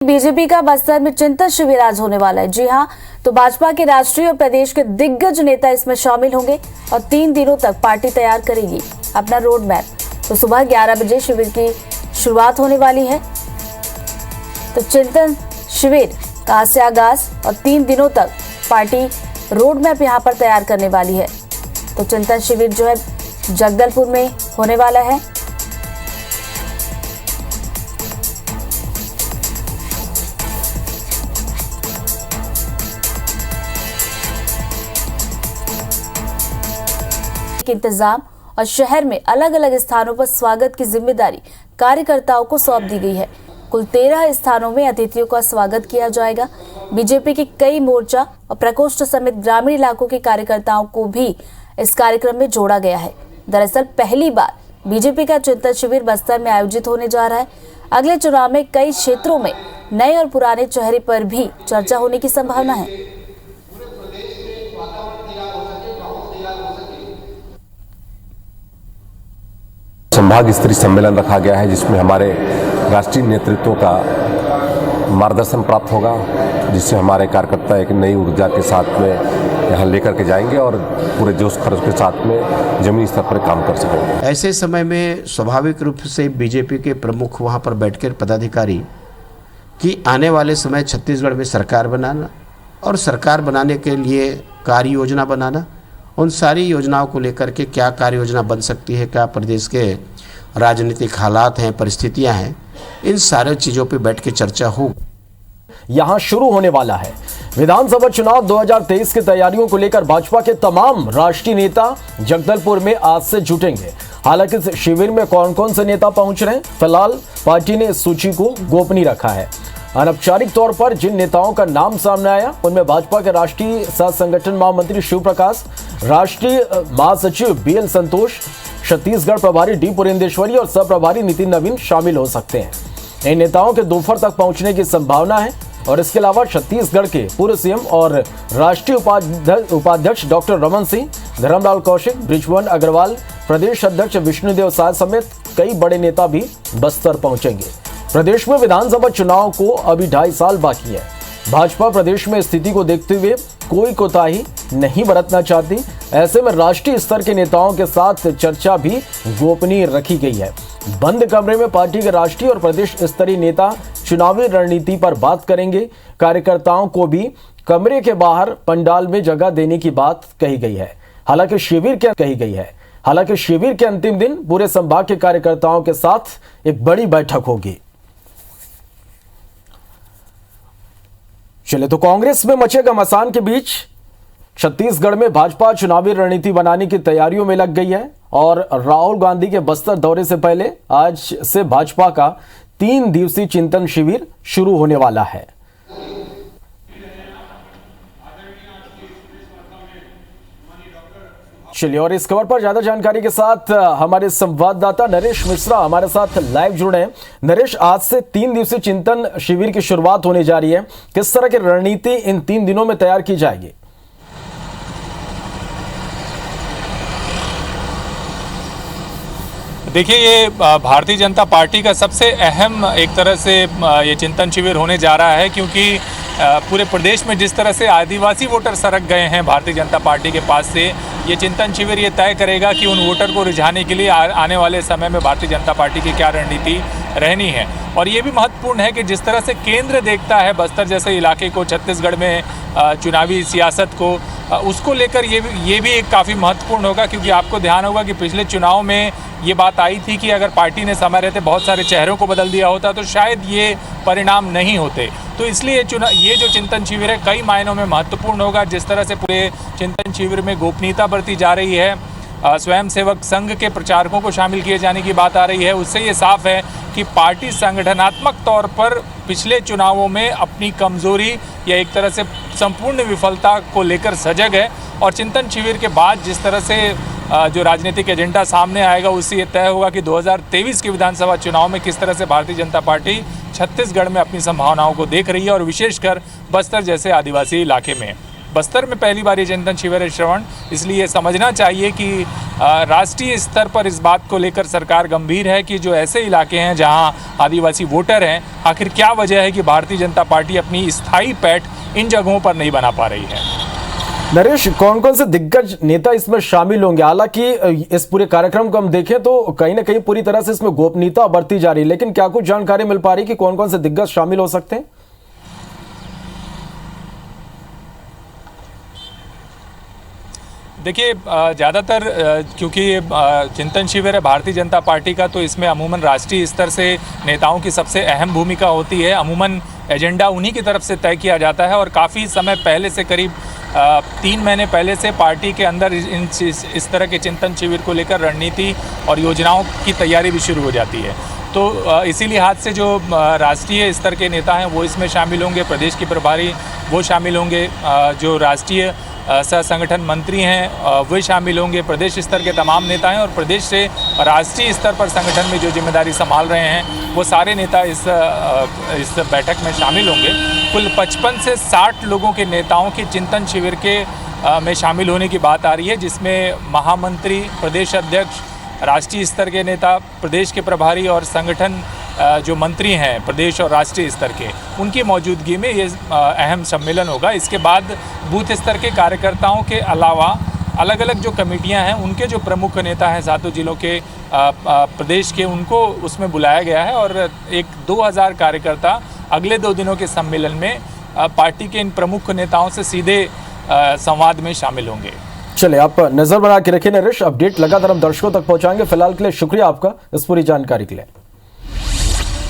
BJP का बस्तर में चिंतन शिविर आज होने वाला है। जी हां, तो भाजपा के राष्ट्रीय और प्रदेश के दिग्गज नेता इसमें शामिल होंगे और 3 दिनों तक पार्टी तैयार करेगी अपना रोड मैप। तो सुबह 11 बजे शिविर की शुरुआत होने वाली है। तो चिंतन शिविर का आज से आगाज और 3 दिनों तक पार्टी रोड मैप यहां पर तैयार करने वाली है। तो चिंतन शिविर जो है जगदलपुर में होने वाला है। इंतजाम और शहर में अलग अलग स्थानों पर स्वागत की जिम्मेदारी कार्यकर्ताओं को सौंप दी गई है। कुल 13 स्थानों में अतिथियों का स्वागत किया जाएगा। बीजेपी के कई मोर्चा और प्रकोष्ठ समेत ग्रामीण इलाकों के कार्यकर्ताओं को भी इस कार्यक्रम में जोड़ा गया है। दरअसल पहली बार बीजेपी का चिंतन शिविर बस्तर में आयोजित होने जा रहा है। अगले चुनाव में कई क्षेत्रों में नए और पुराने चेहरे पर भी चर्चा होने की संभावना है। संभाग स्तरीय सम्मेलन रखा गया है, जिसमें हमारे राष्ट्रीय नेतृत्व का मार्गदर्शन प्राप्त होगा, जिससे हमारे कार्यकर्ता एक नई ऊर्जा के साथ में यहाँ लेकर के जाएंगे और पूरे जोश खरोश के साथ में जमीनी स्तर पर काम कर सकेंगे। ऐसे समय में स्वाभाविक रूप से बीजेपी के प्रमुख वहाँ पर बैठकर पदाधिकारी कि आने वाले समय छत्तीसगढ़ में सरकार बनाना और सरकार बनाने के लिए कार्य योजना बनाना, उन सारी योजनाओं को लेकर के क्या कार्य योजना बन सकती है, क्या प्रदेश के राजनीतिक हालात हैं, परिस्थितियां हैं, इन सारे चीज़ों पे बैठ के चर्चा हो। यहां शुरू होने वाला है विधानसभा चुनाव 2023 की तैयारियों को लेकर भाजपा के तमाम राष्ट्रीय नेता जगदलपुर में आज से जुटेंगे। हालांकि इस शिविर में कौन कौन से नेता पहुंच रहे हैं, फिलहाल पार्टी ने इस सूची को गोपनीय रखा है। अनौपचारिक तौर पर जिन नेताओं का नाम सामने आया उनमें भाजपा के राष्ट्रीय सह संगठन महामंत्री शिव प्रकाश, राष्ट्रीय महासचिव बीएल संतोष, छत्तीसगढ़ प्रभारी डी पुरेंदेश्वरी और सह प्रभारी नितिन नवीन शामिल हो सकते हैं। इन नेताओं के दोपहर तक पहुंचने की संभावना है। और इसके अलावा छत्तीसगढ़ के पूर्व सीएम और राष्ट्रीय उपाध्यक्ष डॉक्टर रमन सिंह, धर्मलाल कौशिक, बृजमोहन अग्रवाल, प्रदेश अध्यक्ष विष्णुदेव साय समेत कई बड़े नेता भी बस्तर पहुंचेंगे। प्रदेश में विधानसभा चुनाव को अभी 2.5 साल बाकी है। भाजपा प्रदेश में स्थिति को देखते हुए कोई कोताही नहीं बरतना चाहती। ऐसे में राष्ट्रीय स्तर के नेताओं के साथ चर्चा भी गोपनीय रखी गई है। बंद कमरे में पार्टी के राष्ट्रीय और प्रदेश स्तरीय नेता चुनावी रणनीति पर बात करेंगे। कार्यकर्ताओं को भी कमरे के बाहर पंडाल में जगह देने की बात कही गई है। हालांकि शिविर के अंतिम दिन पूरे संभाग के कार्यकर्ताओं के साथ एक बड़ी बैठक होगी। चले तो कांग्रेस में मचे घमासान के बीच छत्तीसगढ़ में भाजपा चुनावी रणनीति बनाने की तैयारियों में लग गई है और राहुल गांधी के बस्तर दौरे से पहले आज से भाजपा का 3 दिवसीय चिंतन शिविर शुरू होने वाला है। चलिए और इस खबर पर ज्यादा जानकारी के साथ हमारे संवाददाता नरेश मिश्रा हमारे साथ लाइव जुड़े हैं। नरेश, आज से 3 दिवसीय चिंतन शिविर की शुरुआत होने जा रही है। किस तरह की रणनीति इन 3 दिनों में तैयार की जाएगी? देखिए, ये भारतीय जनता पार्टी का सबसे अहम एक तरह से ये चिंतन शिविर होने जा रहा है, क्योंकि पूरे प्रदेश में जिस तरह से आदिवासी वोटर सरक गए हैं भारतीय जनता पार्टी के पास से, ये चिंतन शिविर ये तय करेगा कि उन वोटर को रिझाने के लिए आने वाले समय में भारतीय जनता पार्टी की क्या रणनीति रहनी है। और ये भी महत्वपूर्ण है कि जिस तरह से केंद्र देखता है बस्तर जैसे इलाके को, छत्तीसगढ़ में चुनावी सियासत को, उसको लेकर ये भी एक काफ़ी महत्वपूर्ण होगा, क्योंकि आपको ध्यान होगा कि पिछले चुनाव में ये बात आई थी कि अगर पार्टी ने समय रहते बहुत सारे चेहरों को बदल दिया होता तो शायद ये परिणाम नहीं होते। तो इसलिए ये जो चिंतन शिविर है कई मायनों में महत्वपूर्ण होगा। जिस तरह से पूरे चिंतन शिविर में गोपनीयता बरती जा रही है, स्वयंसेवक संघ के प्रचारकों को शामिल किए जाने की बात आ रही है, उससे ये साफ है कि पार्टी संगठनात्मक तौर पर पिछले चुनावों में अपनी कमजोरी या एक तरह से संपूर्ण विफलता को लेकर सजग है। और चिंतन शिविर के बाद जिस तरह से जो राजनीतिक एजेंडा सामने आएगा, उससे ये तय होगा कि 2023 के विधानसभा चुनाव में किस तरह से भारतीय जनता पार्टी छत्तीसगढ़ में अपनी संभावनाओं को देख रही है, और विशेषकर बस्तर जैसे आदिवासी इलाके में। बस्तर में पहली बार ये चिंतन शिविर है श्रवण, इसलिए समझना चाहिए कि राष्ट्रीय स्तर पर इस बात को लेकर सरकार गंभीर है कि जो ऐसे इलाके हैं जहां आदिवासी वोटर हैं, आखिर क्या वजह है कि भारतीय जनता पार्टी अपनी स्थायी पैठ इन जगहों पर नहीं बना पा रही है। नरेश, कौन कौन से दिग्गज नेता इसमें शामिल होंगे? हालांकि इस पूरे कार्यक्रम को हम देखें तो कहीं ना कहीं पूरी तरह से इसमें गोपनीयता बरती जा रही है, लेकिन क्या कुछ जानकारी मिल पा रही कि कौन कौन से दिग्गज शामिल हो सकते हैं? देखिए, ज़्यादातर क्योंकि चिंतन शिविर है भारतीय जनता पार्टी का, तो इसमें अमूमन राष्ट्रीय स्तर से नेताओं की सबसे अहम भूमिका होती है। अमूमन एजेंडा उन्हीं की तरफ से तय किया जाता है और काफ़ी समय पहले से, करीब 3 महीने पहले से पार्टी के अंदर इस तरह के चिंतन शिविर को लेकर रणनीति और योजनाओं की तैयारी भी शुरू हो जाती है। तो इसी लिहाज से जो राष्ट्रीय स्तर के नेता हैं वो इसमें शामिल होंगे, प्रदेश के प्रभारी वो शामिल होंगे, जो राष्ट्रीय सह संगठन मंत्री हैं वे शामिल होंगे, प्रदेश स्तर के तमाम नेता हैं और प्रदेश से राष्ट्रीय स्तर पर संगठन में जो जिम्मेदारी संभाल रहे हैं वो सारे नेता इस बैठक में शामिल होंगे। कुल 55 से 60 लोगों के नेताओं के चिंतन शिविर के में शामिल होने की बात आ रही है, जिसमें महामंत्री, प्रदेश अध्यक्ष, राष्ट्रीय स्तर के नेता, प्रदेश के प्रभारी और संगठन जो मंत्री हैं प्रदेश और राष्ट्रीय स्तर के, उनकी मौजूदगी में ये अहम सम्मेलन होगा। इसके बाद बूथ स्तर के कार्यकर्ताओं के अलावा अलग अलग जो कमेटियां हैं उनके जो प्रमुख नेता हैं सातों जिलों के प्रदेश के, उनको उसमें बुलाया गया है और एक 2000 कार्यकर्ता अगले 2 दिनों के सम्मेलन में पार्टी के इन प्रमुख नेताओं से सीधे संवाद में शामिल होंगे। चले, आप नजर बना के रखें नरेश, अपडेट लगातार हम दर्शकों तक पहुंचाएंगे। फिलहाल के लिए शुक्रिया आपका इस पूरी जानकारी के लिए।